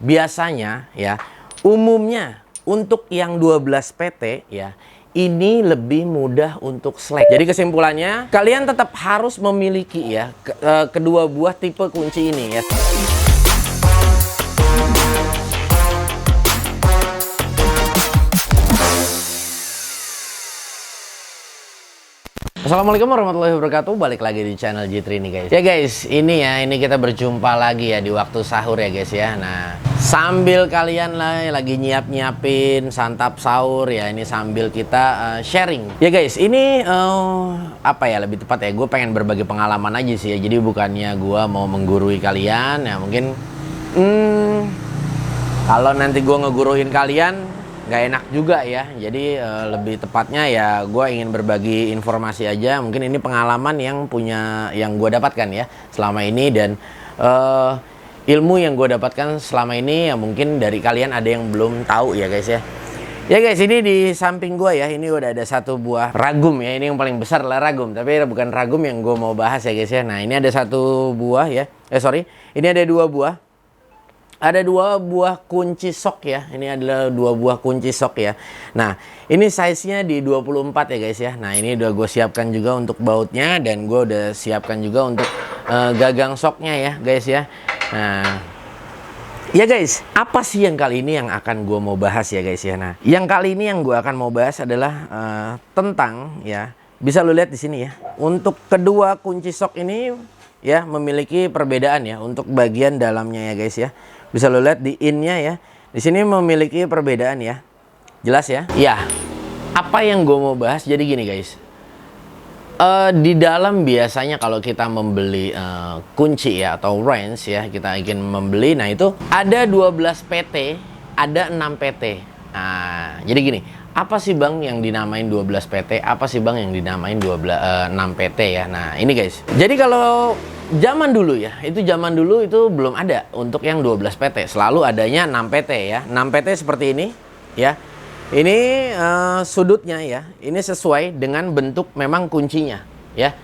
biasanya ya, umumnya untuk yang 12 PT ya, ini lebih mudah untuk slack. Jadi kesimpulannya, kalian tetap harus memiliki ya kedua buah tipe kunci ini ya. Assalamualaikum warahmatullahi wabarakatuh. Balik lagi di channel Jitri nih guys. Ya guys, ini kita berjumpa lagi ya di waktu sahur ya guys ya. Nah, sambil kalian lagi nyiapin santap sahur ya, ini sambil kita sharing. Ya guys, ini apa ya, lebih tepat ya, gue pengen berbagi pengalaman aja sih ya. Jadi bukannya gue mau menggurui kalian ya, mungkin kalau nanti gue ngeguruin kalian nggak enak juga ya. Jadi lebih tepatnya ya gue ingin berbagi informasi aja. Mungkin ini pengalaman yang gue dapatkan ya selama ini, dan ilmu yang gue dapatkan selama ini ya, mungkin dari kalian ada yang belum tahu ya guys ya. Ya guys, ini di samping gue ya, ini udah ada satu buah ragum ya. Ini yang paling besar lah ragum, tapi bukan ragum yang gue mau bahas ya guys ya. Nah, ini ada satu buah ya. Ini ada dua buah. Ada dua buah kunci sok ya. Ini adalah dua buah kunci sok ya. Nah, ini size-nya di 24 ya guys ya. Nah, ini udah gue siapkan juga untuk bautnya, dan gue udah siapkan juga untuk gagang soknya ya guys ya. Nah, ya guys, apa sih yang kali ini yang akan gue mau bahas ya guys ya. Nah, yang kali ini yang gue akan mau bahas adalah tentang ya, bisa lo lihat di sini ya. Untuk kedua kunci sok ini ya memiliki perbedaan ya untuk bagian dalamnya ya guys ya. Bisa lo lihat di in-nya ya. Di sini memiliki perbedaan ya. Jelas ya? Ya. Apa yang gue mau bahas jadi gini guys. Di dalam biasanya kalau kita membeli kunci ya atau range ya, kita ingin membeli, nah itu ada 12 PT, ada 6 PT. Nah, jadi gini, apa sih bang yang dinamain 12 PT? Apa sih bang yang dinamain 6 PT ya? Nah, ini guys. Jadi kalau zaman dulu ya, zaman dulu itu belum ada untuk yang 12 PT. Selalu adanya 6 PT ya. 6 PT seperti ini ya. Ini sudutnya ya. Ini sesuai dengan bentuk memang kuncinya ya.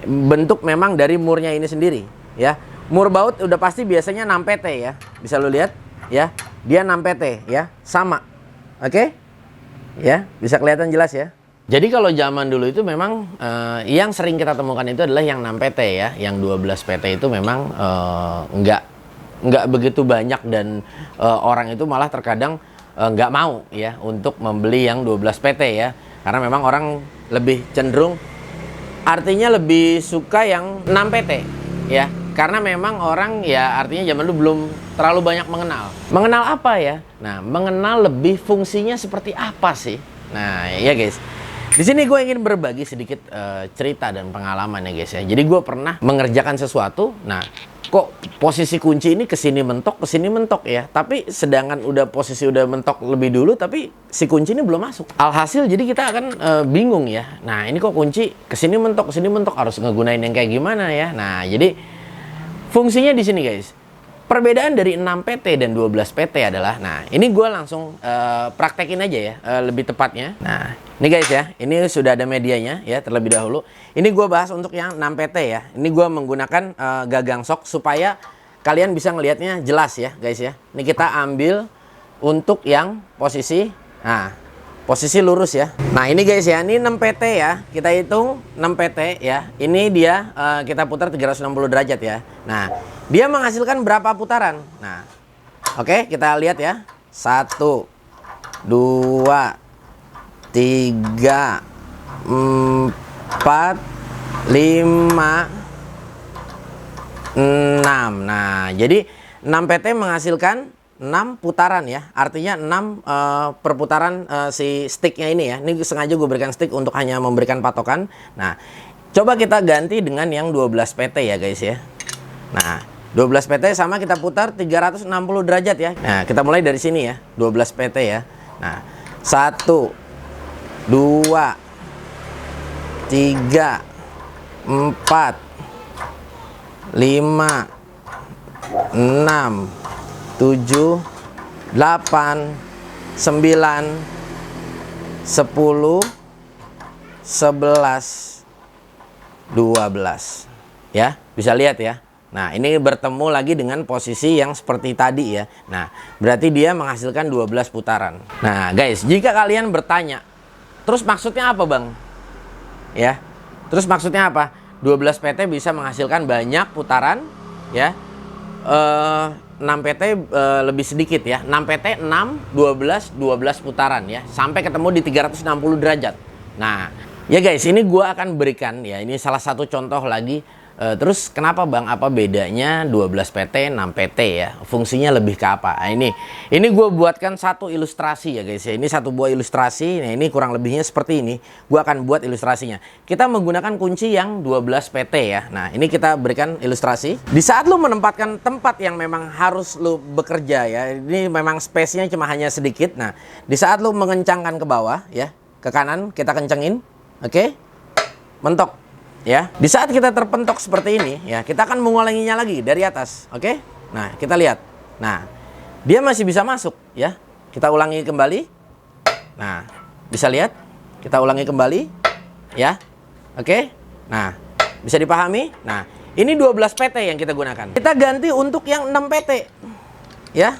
Bentuk memang dari murnya ini sendiri ya. Mur baut udah pasti biasanya 6 PT ya. Bisa lo lihat ya. Dia 6 PT ya. Sama. Oke? Ya, bisa kelihatan jelas ya. Jadi kalau zaman dulu itu memang yang sering kita temukan itu adalah yang 6 PT ya. Yang 12 PT itu memang nggak begitu banyak, dan orang itu malah terkadang nggak mau ya untuk membeli yang 12 PT ya. Karena memang orang lebih cenderung, artinya lebih suka yang 6 PT ya. Karena memang orang ya, artinya zaman dulu belum terlalu banyak mengenal. Mengenal apa ya? Nah, mengenal lebih fungsinya seperti apa sih? Nah, ya guys. Di sini gue ingin berbagi sedikit cerita dan pengalaman ya guys ya. Jadi gue pernah mengerjakan sesuatu. Nah, kok posisi kunci ini kesini mentok ya. Tapi sedangkan posisi udah mentok lebih dulu, tapi si kunci ini belum masuk. Alhasil jadi kita akan bingung ya. Nah, ini kok kunci kesini mentok, harus ngegunain yang kayak gimana ya. Nah, jadi fungsinya di sini guys. Perbedaan dari 6 PT dan 12 PT adalah, nah ini gue langsung praktekin aja ya, lebih tepatnya. Nah ini guys ya, ini sudah ada medianya ya terlebih dahulu. Ini gue bahas untuk yang 6 PT ya. Ini gue menggunakan gagang sok supaya kalian bisa ngelihatnya jelas ya guys ya. Ini kita ambil untuk yang posisi, nah posisi lurus ya. Nah ini guys ya, ini 6 PT ya. Kita hitung 6 PT ya. Ini dia kita putar 360 derajat ya. Nah, dia menghasilkan berapa putaran? Nah, oke, kita lihat ya. 1, 2, 3, 4, 5, 6, 6. Nah, jadi 6 PT menghasilkan 6 putaran ya. Artinya 6 perputaran si sticknya ini ya. Ini sengaja gue berikan stick untuk hanya memberikan patokan. Nah, coba kita ganti dengan yang 12 PT ya guys ya. Nah, 12 PT sama kita putar 360 derajat ya. Nah, kita mulai dari sini ya. 12 PT ya. Nah, 1, 2, 3, 4, 5, 6, 7, 8, 9, 10, 11, 12 ya. Bisa lihat ya. Nah, ini bertemu lagi dengan posisi yang seperti tadi ya. Nah, berarti dia menghasilkan 12 putaran. Nah, guys, jika kalian bertanya, terus maksudnya apa, Bang? Ya. Terus maksudnya apa? 12 PT bisa menghasilkan banyak putaran ya. 6 PT lebih sedikit ya. 6 PT 6 12 putaran ya. Sampai ketemu di 360 derajat. Nah, ya guys, ini gua akan berikan ya, ini salah satu contoh lagi. Terus kenapa Bang? Apa bedanya 12 PT, 6 PT ya? Fungsinya lebih ke apa? Nah, ini gue buatkan satu ilustrasi ya guys ya. Ini satu buah ilustrasi. Nah, ini kurang lebihnya seperti ini. Gue akan buat ilustrasinya. Kita menggunakan kunci yang 12 PT ya. Nah, ini kita berikan ilustrasi. Di saat lu menempatkan tempat yang memang harus lu bekerja ya. Ini memang space-nya cuma hanya sedikit. Nah, di saat lu mengencangkan ke bawah ya, ke kanan kita kencengin. Oke? Mentok. Ya, di saat kita terpentok seperti ini, ya kita akan mengulanginya lagi dari atas, oke? Nah, kita lihat. Nah, dia masih bisa masuk, ya. Kita ulangi kembali. Nah, bisa lihat? Kita ulangi kembali, ya. Oke? Nah, bisa dipahami? Nah, ini 12 PT yang kita gunakan. Kita ganti untuk yang 6 PT, ya.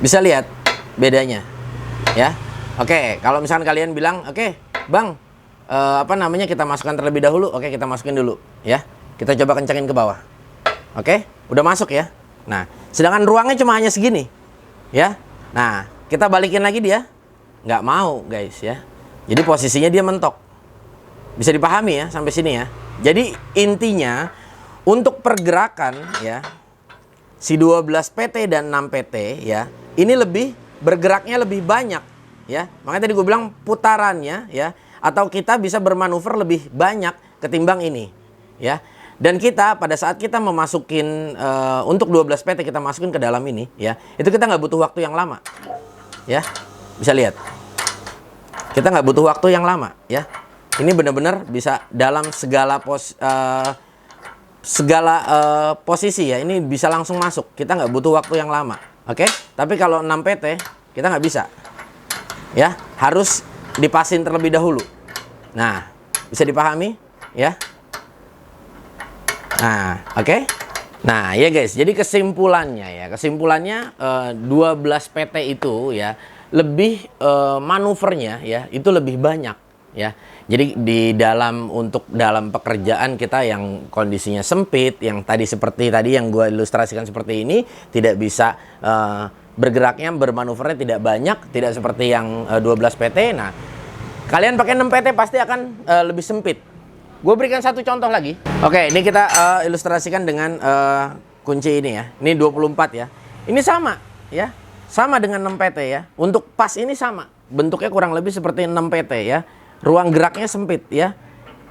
Bisa lihat bedanya. Ya, oke. Kalau misalkan kalian bilang, oke, Bang, apa namanya kita masukkan terlebih dahulu. Oke, kita masukin dulu, ya. Kita coba kencangin ke bawah. Oke, udah masuk ya. Nah, sedangkan ruangnya cuma hanya segini, ya. Nah, kita balikin lagi dia, nggak mau, guys ya. Jadi posisinya dia mentok. Bisa dipahami ya sampai sini ya. Jadi intinya untuk pergerakan ya, si 12 PT dan 6 PT ya, ini bergeraknya lebih banyak ya. Makanya tadi gue bilang putarannya ya, atau kita bisa bermanuver lebih banyak ketimbang ini ya. Dan kita pada saat kita memasukin untuk 12 PT kita masukin ke dalam ini ya, itu kita nggak butuh waktu yang lama ya. Bisa lihat, kita nggak butuh waktu yang lama ya. Ini benar-benar bisa dalam segala posisi ya. Ini bisa langsung masuk, kita nggak butuh waktu yang lama. Oke, tapi kalau 6 PT kita nggak bisa, ya harus dipasin terlebih dahulu. Nah, bisa dipahami, ya. Nah, oke. Nah, ya guys, jadi kesimpulannya 12 PT itu ya lebih manuvernya ya itu lebih banyak ya. Jadi untuk dalam pekerjaan kita yang kondisinya sempit, yang seperti tadi yang gue ilustrasikan seperti ini, tidak bisa bergeraknya, bermanuvernya tidak banyak, tidak seperti yang 12 PT. Nah, kalian pakai 6 PT pasti akan lebih sempit. Gue berikan satu contoh lagi. Oke, ini kita ilustrasikan dengan kunci ini ya. Ini 24 ya. Ini sama ya. Sama dengan 6 PT ya. Untuk pas ini sama. Bentuknya kurang lebih seperti 6 PT ya. Ruang geraknya sempit ya.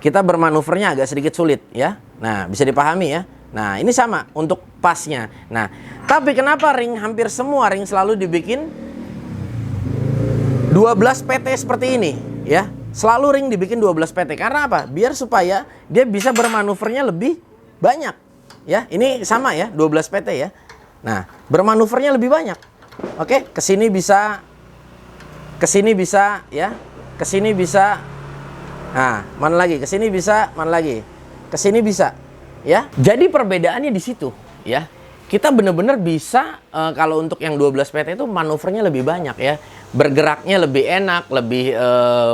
Kita bermanuvernya agak sedikit sulit ya. Nah, bisa dipahami ya. Nah, ini sama untuk pasnya. Nah, tapi kenapa hampir semua ring selalu dibikin 12 PT seperti ini ya. Selalu ring dibikin 12 PT. Karena apa? Biar supaya dia bisa bermanuvernya lebih banyak ya. Ini sama ya, 12 PT ya. Nah, bermanuvernya lebih banyak. Oke, kesini bisa ya. Kesini bisa. Nah, mana lagi? Kesini bisa, mana lagi? Kesini bisa, ya. Jadi perbedaannya di situ, ya. Kita benar-benar bisa kalau untuk yang 12 PT itu manuvernya lebih banyak, ya. Bergeraknya lebih enak, lebih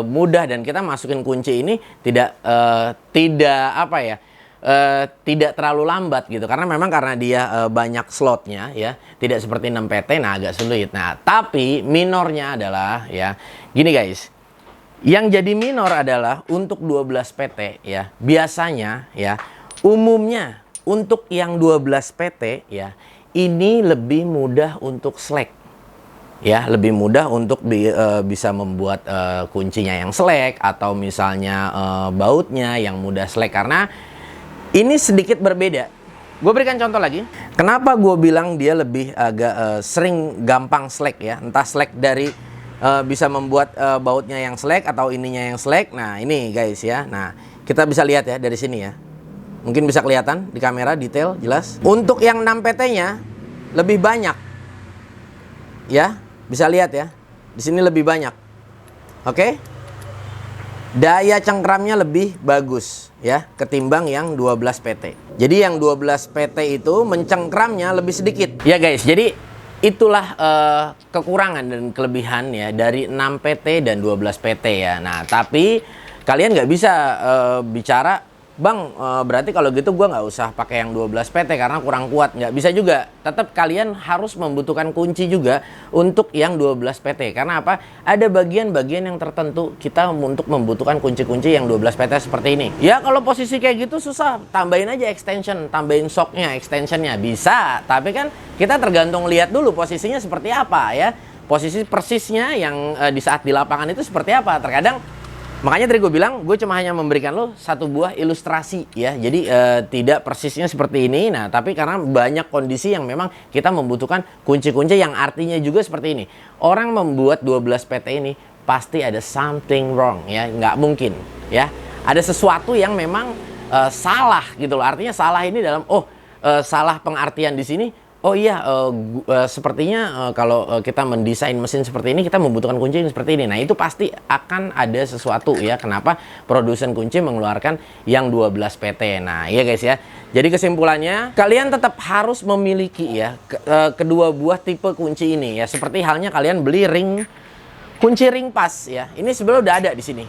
mudah, dan kita masukin kunci ini tidak terlalu lambat gitu. Karena dia banyak slotnya, ya. Tidak seperti 6 PT, nah agak sulit. Nah, tapi minornya adalah, ya. Gini guys. Yang jadi minor adalah untuk 12 PT ya. Biasanya ya, umumnya untuk yang 12 PT ya, ini lebih mudah untuk slack. Ya, lebih mudah untuk bisa membuat kuncinya yang slack, atau misalnya bautnya yang mudah slack, karena ini sedikit berbeda. Gue berikan contoh lagi. Kenapa gue bilang dia lebih agak sering gampang slack ya. Entah slack dari bisa membuat bautnya yang slack atau ininya yang slack. Nah, ini guys ya. Nah, kita bisa lihat ya dari sini ya. Mungkin bisa kelihatan di kamera detail jelas. Untuk yang 6 PT-nya lebih banyak. Ya, bisa lihat ya. Di sini lebih banyak. Oke? daya cengkramnya lebih bagus ya ketimbang yang 12 PT. Jadi yang 12 PT itu mencengkramnya lebih sedikit. Ya guys, jadi itulah kekurangan dan kelebihan ya dari 6 PT dan 12 PT ya. Nah, tapi kalian nggak bisa bicara, Bang, berarti kalau gitu gua nggak usah pakai yang 12 PT karena kurang kuat. Nggak bisa juga. Tetap kalian harus membutuhkan kunci juga untuk yang 12 PT. Karena apa? Ada bagian-bagian yang tertentu kita untuk membutuhkan kunci-kunci yang 12 PT seperti ini. Ya kalau posisi kayak gitu susah, tambahin aja extension, tambahin shocknya, extensionnya. Bisa, tapi kan kita tergantung lihat dulu posisinya seperti apa ya. Posisi persisnya yang di saat di lapangan itu seperti apa. Terkadang makanya tadi gue bilang, gue cuma hanya memberikan lo satu buah ilustrasi ya. Jadi tidak persisnya seperti ini. Nah, tapi karena banyak kondisi yang memang kita membutuhkan kunci-kunci yang artinya juga seperti ini. Orang membuat 12 PT ini pasti ada something wrong ya. Nggak mungkin ya. Ada sesuatu yang memang salah gitu loh. Artinya salah ini dalam, salah pengertian di sini. Oh iya, sepertinya kalau kita mendesain mesin seperti ini, kita membutuhkan kunci yang seperti ini. Nah, itu pasti akan ada sesuatu ya. Kenapa produsen kunci mengeluarkan yang 12 PT. Nah, iya guys ya. Jadi kesimpulannya, kalian tetap harus memiliki ya kedua buah tipe kunci ini ya. Seperti halnya kalian beli kunci ring pas ya. Ini sebenarnya udah ada di sini.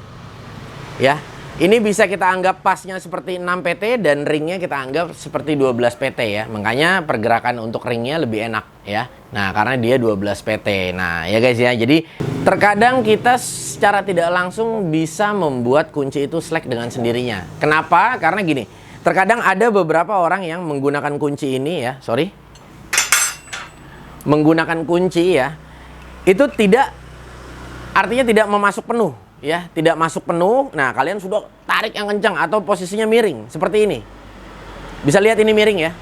Ya. Ini bisa kita anggap pasnya seperti 6 PT dan ringnya kita anggap seperti 12 PT ya. Makanya pergerakan untuk ringnya lebih enak ya. Nah, karena dia 12 PT. Nah, ya guys ya. Jadi terkadang kita secara tidak langsung bisa membuat kunci itu slack dengan sendirinya. Kenapa? Karena gini. Terkadang ada beberapa orang yang menggunakan kunci ini ya. Menggunakan kunci ya. Itu artinya tidak memasuk penuh. Ya, tidak masuk penuh. Nah, kalian sudah tarik yang kencang atau posisinya miring seperti ini. Bisa lihat ini miring ya.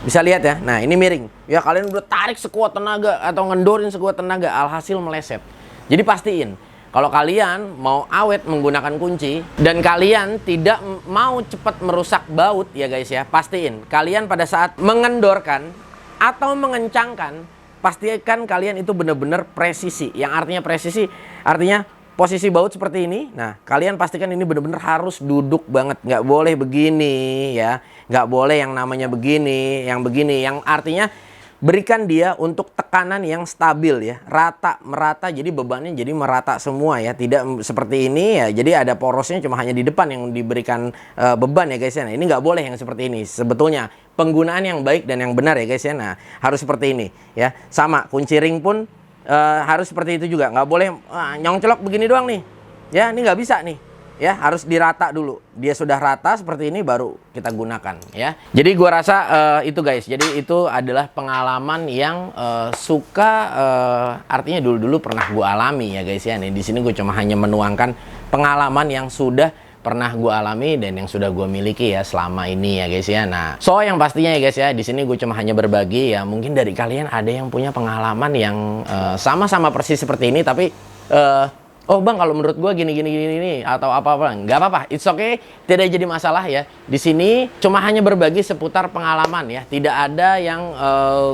Bisa lihat ya. Nah, ini miring. Ya, kalian udah tarik sekuat tenaga atau ngendorin sekuat tenaga, alhasil meleset. Jadi pastiin kalau kalian mau awet menggunakan kunci dan kalian tidak mau cepat merusak baut ya guys ya, pastiin kalian pada saat mengendorkan atau mengencangkan, pastikan kalian itu benar-benar presisi. Yang artinya presisi artinya posisi baut seperti ini. Nah, kalian pastikan ini benar-benar harus duduk banget. Nggak boleh begini ya. Nggak boleh yang namanya begini, yang begini. Yang artinya berikan dia untuk tekanan yang stabil ya. Rata, merata. Jadi bebannya jadi merata semua ya. Tidak seperti ini ya. Jadi ada porosnya cuma hanya di depan yang diberikan beban ya guys ya. Nah, ini nggak boleh yang seperti ini. Sebetulnya penggunaan yang baik dan yang benar ya guys ya. Nah, harus seperti ini ya. Sama, kunci ring pun harus seperti itu juga, nggak boleh nyongcelok begini doang nih ya, ini nggak bisa nih ya, harus dirata dulu. Dia sudah rata seperti ini baru kita gunakan ya. Jadi gua rasa itu guys, jadi itu adalah pengalaman yang artinya dulu pernah gua alami ya guys ya. Nih di sini gue cuma hanya menuangkan pengalaman yang sudah pernah gue alami dan yang sudah gue miliki ya selama ini ya guys ya. Nah, yang pastinya ya guys ya, di sini gue cuma hanya berbagi ya. Mungkin dari kalian ada yang punya pengalaman yang sama-sama persis seperti ini, tapi oh bang, kalau menurut gue gini atau apa-apa, nggak apa-apa, it's okay, tidak jadi masalah ya. Di sini cuma hanya berbagi seputar pengalaman ya, tidak ada yang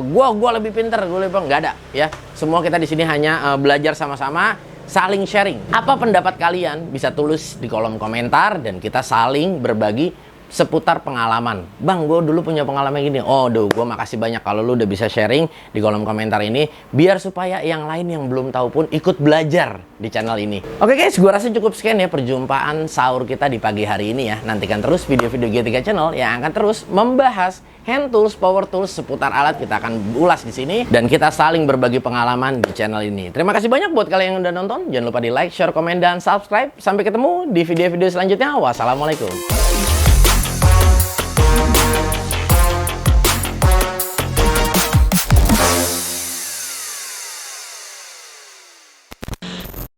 gue lebih pintar, gue lebih nggak ada ya. Semua kita di sini hanya belajar sama-sama, saling sharing. Apa pendapat kalian? Bisa tulis di kolom komentar dan kita saling berbagi seputar pengalaman. Bang, gue dulu punya pengalaman gini. Oh, gue makasih banyak kalau lu udah bisa sharing di kolom komentar ini, biar supaya yang lain yang belum tahu pun ikut belajar di channel ini. Oke guys, gue rasa cukup sekian ya perjumpaan sahur kita di pagi hari ini ya. Nantikan terus video-video G3 Channel yang akan terus membahas hand tools, power tools, seputar alat. Kita akan ulas di sini dan kita saling berbagi pengalaman di channel ini. Terima kasih banyak buat kalian yang udah nonton. Jangan lupa di like, share, komen, dan subscribe. Sampai ketemu di video-video selanjutnya. Wassalamualaikum.